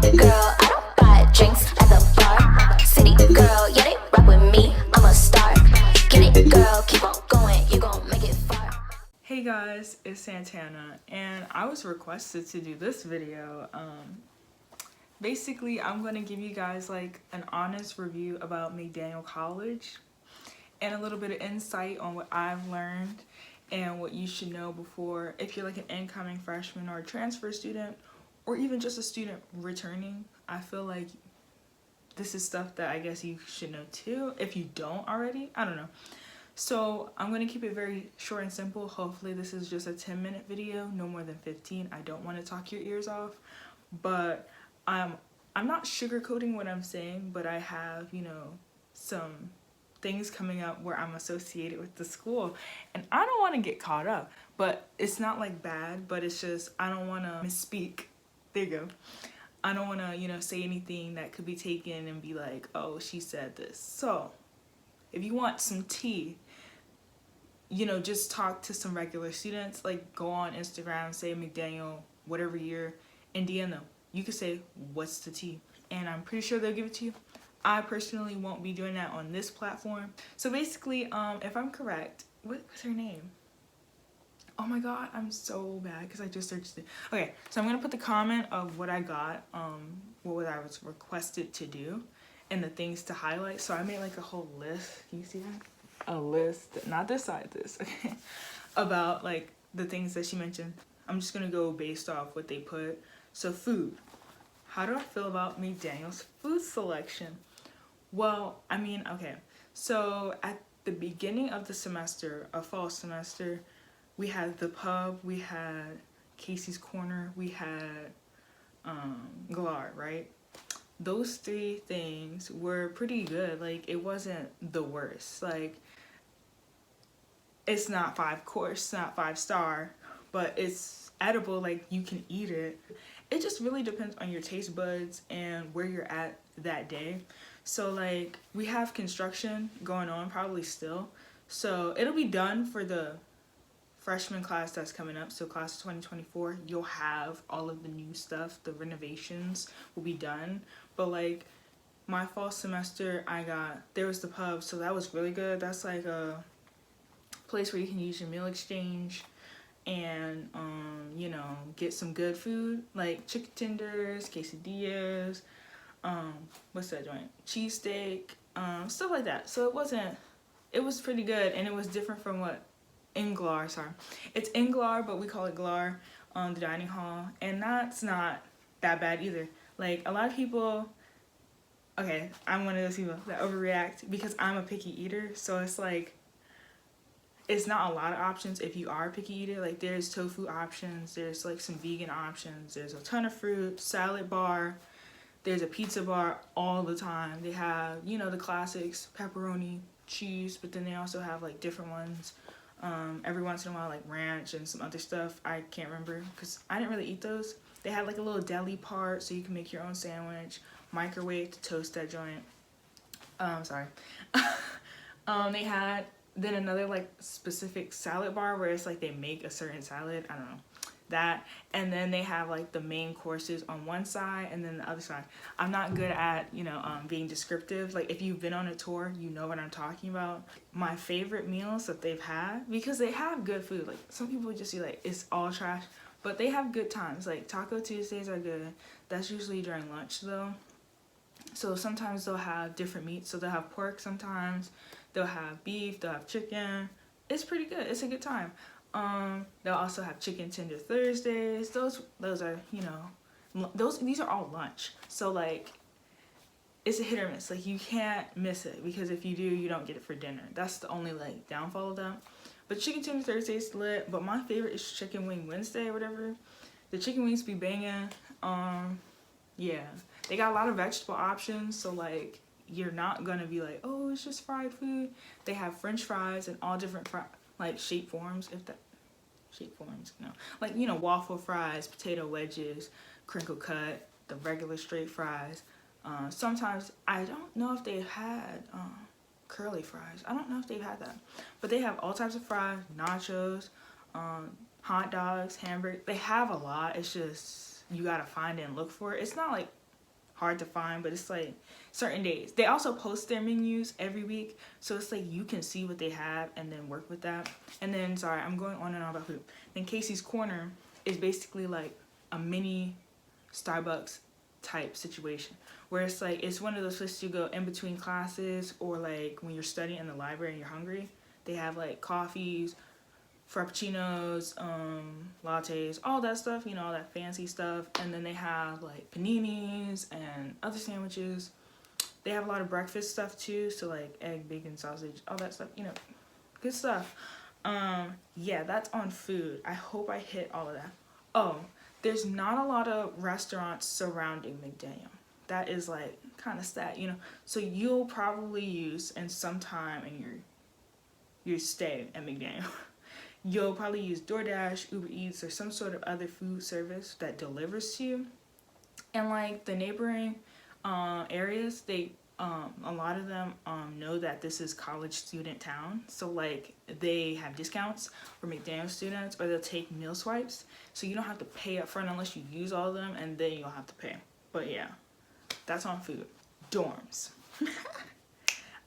girl, I don't buy drinks at the bar. City girl, yeah, they rock with me, I'm a star. Get it, girl, keep on going, you gon' make it far. Hey guys, it's Santana, and I was requested to do this video. Basically, I'm going to give you guys like an honest review about McDaniel College and a little bit of insight on what I've learned and what you should know before, if you're like an incoming freshman or a transfer student, or even just a student returning. I feel like this is stuff that I guess you should know too, if you don't already. I don't know. So I'm going to keep it very short and simple. Hopefully this is just a 10-minute video, no more than 15. I don't want to talk your ears off, but I'm not sugarcoating what I'm saying, but I have, you know, some things coming up where I'm associated with the school, and I don't want to get caught up. But it's not like bad, but it's just I don't want to misspeak. There you go. I don't want to, you know, say anything that could be taken and be like, oh, she said this. So if you want some tea, you know, just talk to some regular students. Like, go on Instagram, say McDaniel, whatever year, and DM them. You could say, what's the tea? And I'm pretty sure they'll give it to you. I personally won't be doing that on this platform. So basically, if I'm correct, what's her name? Oh my god, I'm so bad because I just searched it. Okay, so I'm gonna put the comment of what I got, what I was requested to do, and the things to highlight. So I made like a whole list. Can you see that? A list, not this side, this, okay, about like the things that she mentioned. I'm just gonna go based off what they put. So food. How do I feel about McDaniel's food selection? Well, I mean, okay. So at the beginning of the semester, a fall semester, we had the pub, we had Casey's Corner, we had Glar, right? Those three things were pretty good. Like, it wasn't the worst. Like, it's not 5-course, not 5-star, but it's edible. Like, you can eat it. It just really depends on your taste buds and where you're at that day. So like, we have construction going on probably still, so it'll be done for the freshman class that's coming up. So class of 2024, you'll have all of the new stuff. The renovations will be done. But like, my fall semester, there was the pub, so that was really good. That's like a place where you can use your meal exchange and you know, get some good food like chicken tenders, quesadillas, what's that joint, cheesesteak, stuff like that. So it was pretty good, and it was different from what in Glar, sorry, it's in Glar, but we call it Glar, the dining hall, and that's not that bad either. Like, a lot of people, okay, I'm one of those people that overreact because I'm a picky eater, so it's like, it's not a lot of options if you are a picky eater. Like, there's tofu options, there's like some vegan options, there's a ton of fruit, salad bar, there's a pizza bar all the time. They have, you know, the classics, pepperoni, cheese, but then they also have like different ones. Every once in a while, like ranch and some other stuff. I can't remember because I didn't really eat those. They had like a little deli part so you can make your own sandwich, microwave to toast that joint. Sorry. They had then another like specific salad bar where it's like they make a certain salad. I don't know. That, and then they have like the main courses on one side and then the other side. I'm not good at, you know, being descriptive. Like, if you've been on a tour, you know what I'm talking about. My favorite meals that they've had, because they have good food. Like, some people just be like, it's all trash, but they have good times. Like, Taco Tuesdays are good. That's usually during lunch though. So sometimes they'll have different meats. So they'll have pork sometimes, they'll have beef, they'll have chicken. It's pretty good. It's a good time. They'll also have chicken tender Thursdays. Those are, you know, these are all lunch. So like, it's a hit or miss. Like, you can't miss it, because if you do, you don't get it for dinner. That's the only like downfall of that. But chicken tender Thursday is lit. But my favorite is chicken wing Wednesday or whatever. The chicken wings be banging. Yeah, they got a lot of vegetable options. So like, you're not gonna be like, oh, it's just fried food. They have French fries and all different like shape forms, if that shape forms, no, like, you know, waffle fries, potato wedges, crinkle cut, the regular straight fries. Sometimes I don't know if they've had curly fries. I don't know if they've had that, but they have all types of fries, nachos, hot dogs, hamburgers. They have a lot. It's just, you gotta find it and look for it. It's not like hard to find, but it's like certain days. They also post their menus every week, so it's like you can see what they have and then work with that. And then, sorry, I'm going on and on about food. Then Casey's Corner is basically like a mini Starbucks type situation, where it's like it's one of those places you go in between classes, or like when you're studying in the library and you're hungry. They have like coffees, frappuccinos, lattes, all that stuff, you know, all that fancy stuff. And then they have like paninis and other sandwiches. They have a lot of breakfast stuff too, so like egg, bacon, sausage, all that stuff, you know, good stuff. Yeah, that's on food. I hope I hit all of that. Oh, there's not a lot of restaurants surrounding McDaniel. That is like kind of sad, you know. So you'll probably use in some time in your stay at McDaniel, you'll probably use DoorDash, Uber Eats, or some sort of other food service that delivers to you. And like the neighboring areas, they a lot of them know that this is college student town, so like they have discounts for McDaniel students, or they'll take meal swipes, so you don't have to pay up front unless you use all of them, and then you'll have to pay. But yeah, that's on food. Dorms.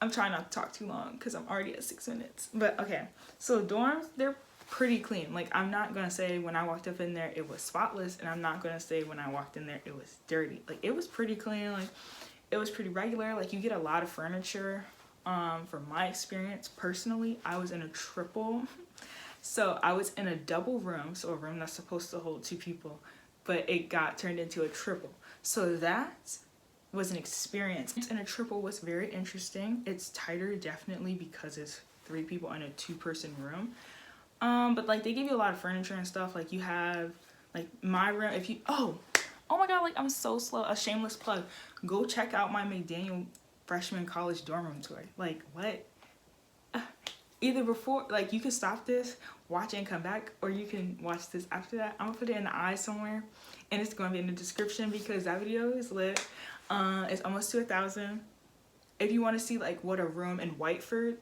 I'm trying not to talk too long because I'm already at 6 minutes. But okay, so dorms, they're pretty clean. Like, I'm not gonna say when I walked up in there it was spotless, and I'm not gonna say when I walked in there it was dirty. Like, it was pretty clean. Like, it was pretty regular. Like, you get a lot of furniture. From my experience personally, I was in a triple. So I was in a double room, so a room that's supposed to hold 2 people, but it got turned into a triple. So that was an experience. And a triple was very interesting. It's tighter definitely because it's 3 people in a 2-person room. But like they give you a lot of furniture and stuff. Like you have like my room. If you oh my god, like I'm so slow. A shameless plug. Go check out my McDaniel freshman college dorm room tour. Like what? Either before, like you can stop this, watch it and come back, or you can watch this after that. I'm gonna put it in the eye somewhere, and it's gonna be in the description because that video is lit. It's almost to 1,000. If you want to see like what a room in Whiteford,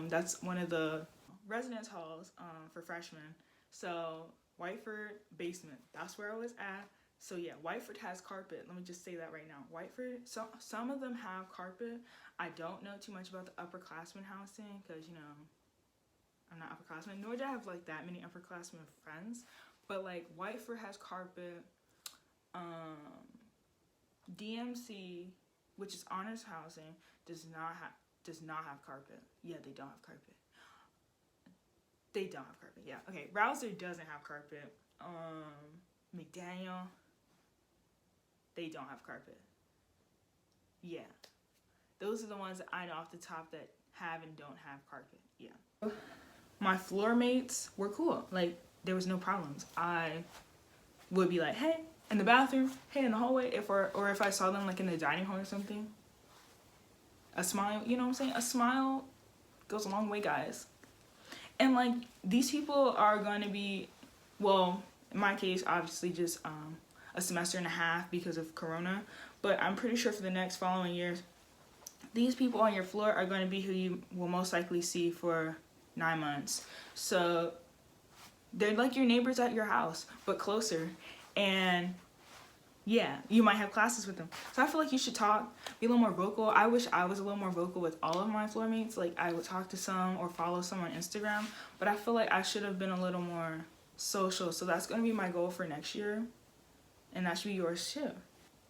that's one of the residence halls for freshmen. So Whiteford basement, that's where I was at. So yeah, Whiteford has carpet. Let me just say that right now. Whiteford, so some of them have carpet. I don't know too much about the upperclassmen housing because, you know, I'm not upperclassmen, nor do I have like that many upperclassmen friends. But like Whiteford has carpet. DMC, which is honors housing, does not have carpet. Yeah, they don't have carpet. They don't have carpet. Yeah. Okay. Rouser doesn't have carpet. McDaniel, they don't have carpet. Yeah. Those are the ones that I know off the top that have and don't have carpet. Yeah. My floor mates were cool. Like, there was no problems. I would be like, hey, in the bathroom, hey, in the hallway, or if I saw them like in the dining hall or something. A smile, you know what I'm saying? A smile goes a long way, guys. And like, these people are going to be, well, in my case, obviously just a semester and a half because of Corona. But I'm pretty sure for the next following years, these people on your floor are going to be who you will most likely see for 9 months. So they're like your neighbors at your house, but closer. And yeah, you might have classes with them. So I feel like you should talk, be a little more vocal. I wish I was a little more vocal with all of my floor mates. Like, I would talk to some or follow some on Instagram. But I feel like I should have been a little more social. So that's going to be my goal for next year. And that should be yours too.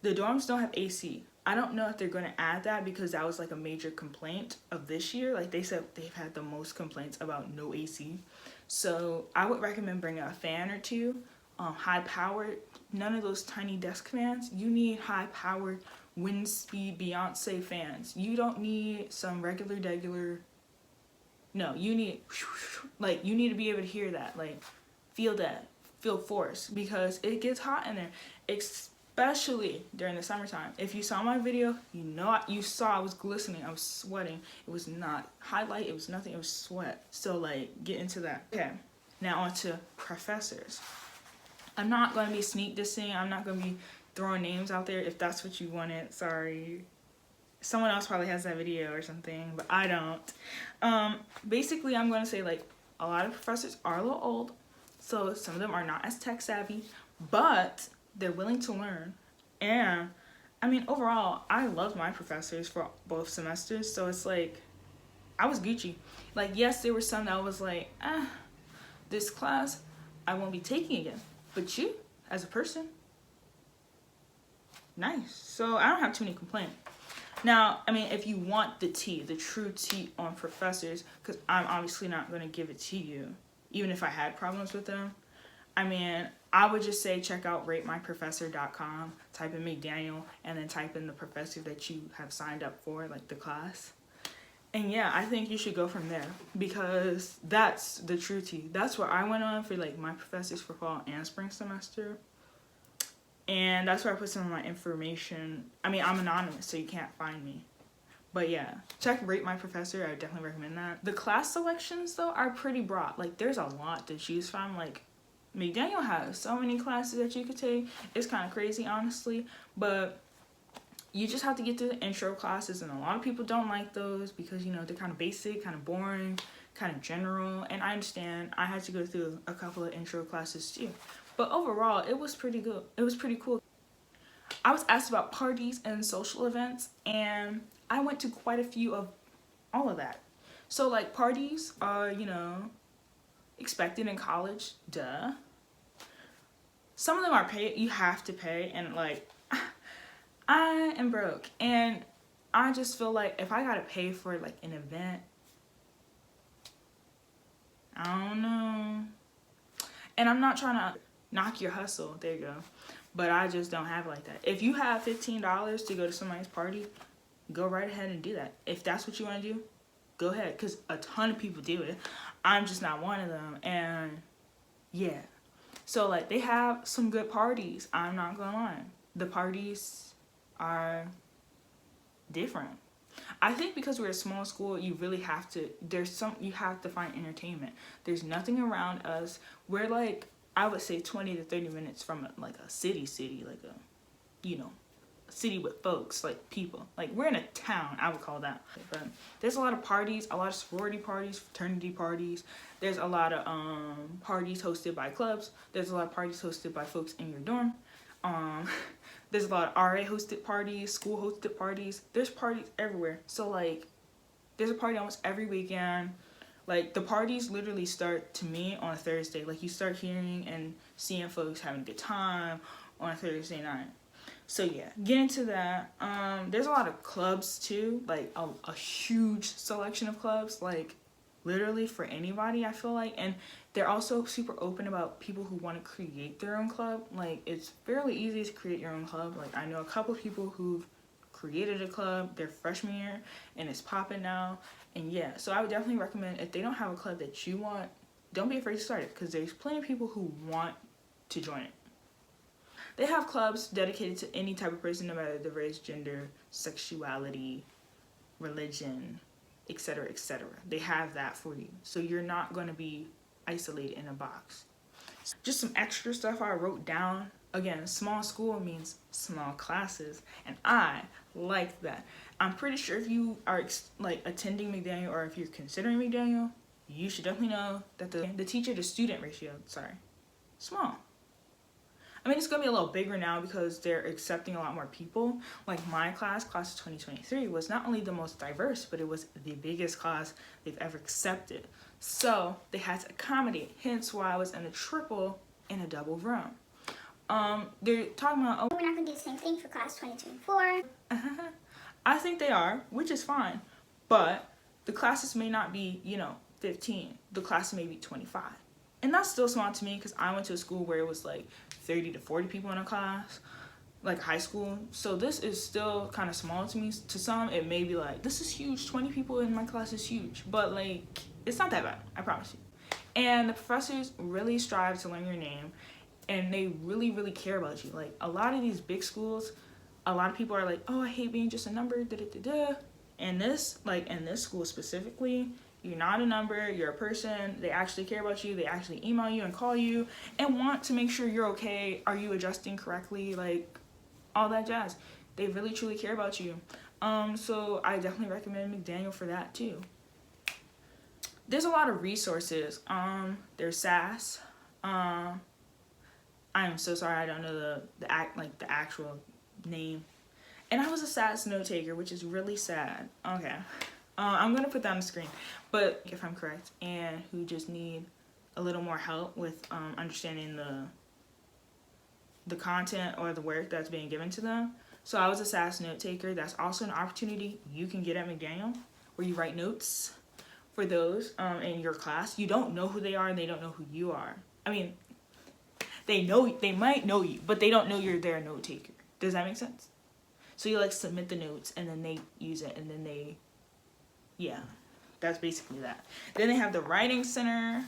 The dorms don't have AC. I don't know if they're going to add that because that was like a major complaint of this year. Like, they said they've had the most complaints about no AC. So I would recommend bringing a fan or two. High powered, none of those tiny desk fans. You need high powered wind speed Beyonce fans. You don't need some regular. No, you need, like, you need to be able to hear that, like, feel force, because it gets hot in there, especially during the summertime. If you saw my video, you saw I was glistening, I was sweating. It was not highlight, it was nothing, it was sweat. So like, get into that. Okay, now on to professors. I'm not going to be sneak dissing. I'm not going to be throwing names out there if that's what you wanted. Sorry. Someone else probably has that video or something, but I don't. Basically, I'm going to say, like, a lot of professors are a little old, so some of them are not as tech savvy, but they're willing to learn. And I mean, overall, I loved my professors for both semesters, so it's like, I was Gucci. Like, yes, there were some that was like, this class I won't be taking again. But you, as a person, nice. So I don't have too many complaints. Now, I mean, if you want the tea, the true tea on professors, because I'm obviously not going to give it to you, even if I had problems with them. I mean, I would just say check out ratemyprofessor.com, type in McDANIEL, and then type in the professor that you have signed up for, like the class. And yeah, I think you should go from there because that's the true tea. That's what I went on for like my professors for fall and spring semester. And that's where I put some of my information. I mean, I'm anonymous, so you can't find me. But yeah, check Rate My Professor. I would definitely recommend that. The class selections, though, are pretty broad. Like, there's a lot to choose from. Like, McDaniel has so many classes that you could take. It's kind of crazy, honestly. But you just have to get through the intro classes. And a lot of people don't like those because, you know, they're kind of basic, kind of boring, kind of general. And I understand. I had to go through a couple of intro classes, too. But overall, it was pretty good. It was pretty cool. I was asked about parties and social events, and I went to quite a few of all of that. So, like, parties are, you know, expected in college, duh. Some of them are paid, you have to pay, and, like, I am broke, and I just feel like if I gotta pay for, like, an event, I don't know. And I'm not trying to knock your hustle, there you go. But I just don't have it like that. If you have $15 to go to somebody's party, go right ahead and do that. If that's what you want to do, go ahead. Because a ton of people do it. I'm just not one of them. And yeah. So like they have some good parties. I'm not going to lie. The parties are different. I think because we're a small school, you really have to, you have to find entertainment. There's nothing around us. We're like, I would say 20 to 30 minutes from like a city, like a, you know, a city with folks, like people. Like we're in a town, I would call that. But there's a lot of parties, a lot of sorority parties, fraternity parties. There's a lot of parties hosted by clubs. There's a lot of parties hosted by folks in your dorm. There's a lot of RA hosted parties, school hosted parties. There's parties everywhere. So like, there's a party almost every weekend. Like, the parties literally start, to me, on a Thursday. Like, you start hearing and seeing folks having a good time on a Thursday night. So, yeah, get into that. There's a lot of clubs, too. Like, a huge selection of clubs. Like, literally for anybody, I feel like. And they're also super open about people who want to create their own club. Like, it's fairly easy to create your own club. Like, I know a couple of people who've created a club their freshman year, and it's popping now. And yeah, so I would definitely recommend if they don't have a club that you want, don't be afraid to start it because there's plenty of people who want to join it. They have clubs dedicated to any type of person, no matter the race, gender, sexuality, religion, etc., etc. They have that for you. So you're not going to be isolated in a box. Just some extra stuff I wrote down. Again, small school means small classes, and I like that. I'm pretty sure if you are like attending McDaniel or if you're considering McDaniel, you should definitely know that the teacher to student ratio, small. I mean, it's gonna be a little bigger now because they're accepting a lot more people. Like my class of 2023, was not only the most diverse, but it was the biggest class they've ever accepted. So they had to accommodate, hence why I was in a triple and a double room. They're talking about, oh, we're not gonna do the same thing for class 2024. I think they are, which is fine, but the classes may not be, 15. The class may be 25. And that's still small to me because I went to a school where it was like 30 to 40 people in a class, like high school. So this is still kind of small to me. To some, it may be like, this is huge. 20 people in my class is huge. But like, it's not that bad, I promise you. And the professors really strive to learn your name. And they really, really care about you. Like, a lot of these big schools, a lot of people are like, oh, I hate being just a number, da-da-da-da. And this, like, in this school specifically, you're not a number, you're a person. They actually care about you. They actually email you and call you and want to make sure you're okay. Are you adjusting correctly? Like, all that jazz. They really, truly care about you. So I definitely recommend McDaniel for that, too. There's a lot of resources. There's SAS. I am so sorry I don't know the actual name. And I was a SAS note taker, which is really sad. Okay. I'm going to put that on the screen. But if I'm correct, and who just need a little more help with understanding the content or the work that's being given to them. So I was a SAS note taker. That's also an opportunity you can get at McDaniel, where you write notes for those in your class. You don't know who they are, and they don't know who you are. I mean, they might know you, but they don't know you're their note taker. Does that make sense? So you like submit the notes, and then they use it, and then yeah, that's basically that. Then they have the writing center.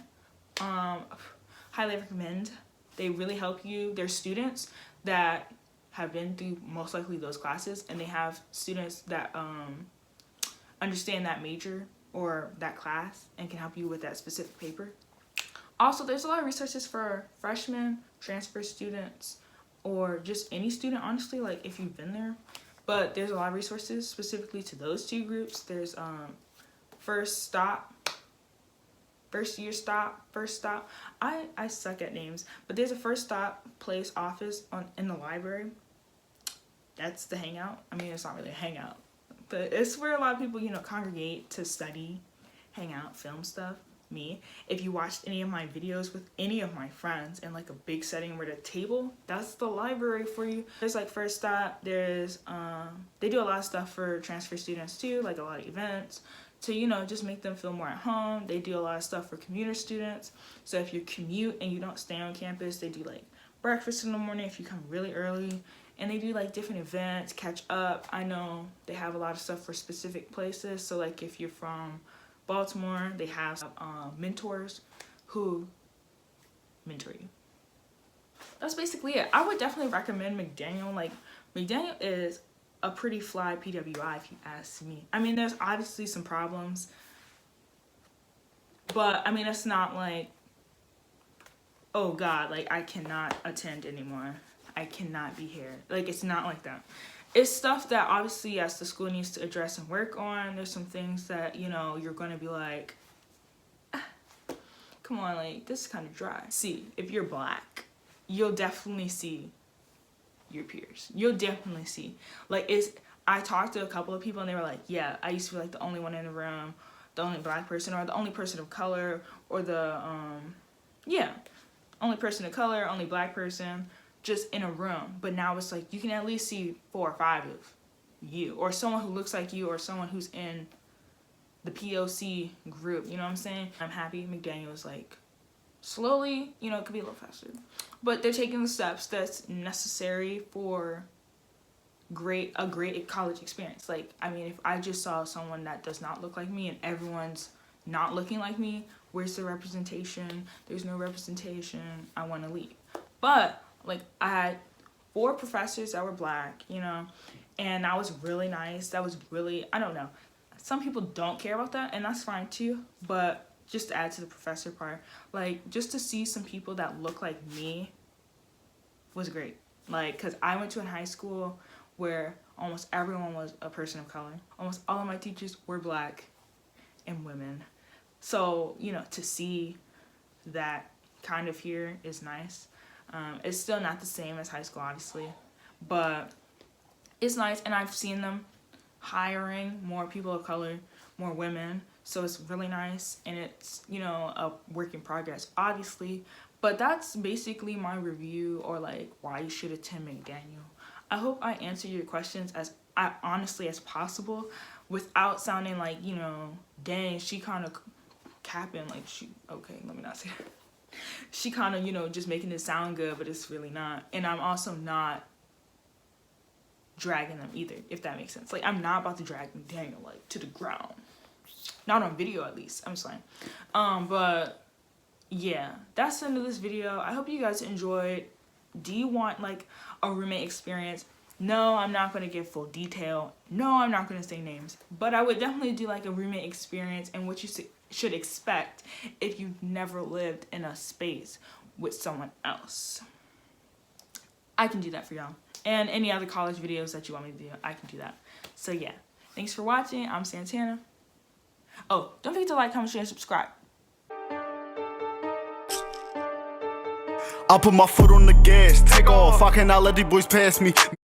Highly recommend. They really help you. There's students that have been through most likely those classes, and they have students that understand that major or that class and can help you with that specific paper. Also, there's a lot of resources for freshmen, transfer students, or just any student, honestly, like if you've been there. But there's a lot of resources specifically to those two groups. There's first year stop. I suck at names, but there's a first stop place office in the library. That's the hangout. I mean, it's not really a hangout, but it's where a lot of people, congregate to study, hang out, film stuff. Me, if you watched any of my videos with any of my friends in like a big setting where the table, that's the library for you. There's like first stop. There's they do a lot of stuff for transfer students too, like a lot of events to just make them feel more at home. They do a lot of stuff for commuter students. So if you commute and you don't stay on campus, they do like breakfast in the morning if you come really early, and they do like different events, catch up. I know they have a lot of stuff for specific places. So like if you're from Baltimore, they have mentors who mentor you. That's basically it. I would definitely recommend McDaniel. Like, McDaniel is a pretty fly PWI if you ask me. I mean, there's obviously some problems, but I mean, it's not like, oh God, like I cannot attend anymore. I cannot be here. Like, it's not like that. It's stuff that obviously, yes, the school needs to address and work on. There's some things that, you're going to be like, come on, like, this is kind of dry. See, if you're black, you'll definitely see your peers. You'll definitely see. Like, I talked to a couple of people, and they were like, yeah, I used to be, like, the only one in the room, the only black person, or the only person of color, or the, only person of color, only black person, just in a room. But now it's like you can at least see 4 or 5 of you, or someone who looks like you, or someone who's in the POC group. You know what I'm saying? I'm happy McDaniel is like slowly, it could be a little faster, but they're taking the steps that's necessary for a great college experience. Like, I mean, if I just saw someone that does not look like me and everyone's not looking like me, where's the representation? There's no representation. I want to leave. But like, I had 4 professors that were black, and that was really nice. That was really, I don't know. Some people don't care about that, and that's fine too. But just to add to the professor part, like, just to see some people that look like me was great. Like, because I went to a high school where almost everyone was a person of color. Almost all of my teachers were black and women. So, to see that kind of here is nice. It's still not the same as high school, obviously, but it's nice, and I've seen them hiring more people of color, more women, so it's really nice, and it's, a work in progress, obviously, but that's basically my review, or like why you should attend McDaniel. I hope I answered your questions as honestly as possible without sounding like, dang, she kind of capping, like okay, let me not say that. She kind of, just making it sound good, but it's really not. And I'm also not dragging them either, if that makes sense. Like, I'm not about to drag McDaniel, like, to the ground. Not on video, at least. I'm just saying. But, yeah. That's the end of this video. I hope you guys enjoyed. Do you want, like, a roommate experience? No, I'm not going to give full detail. No, I'm not going to say names. But I would definitely do, like, a roommate experience and what you should expect if you've never lived in a space with someone else. I can do that for y'all. And any other college videos that you want me to do, I can do that. So yeah, thanks for watching. I'm Santana. Oh, don't forget to like, comment, share, and subscribe. I'll put my foot on the gas, take off. I cannot let these boys pass me.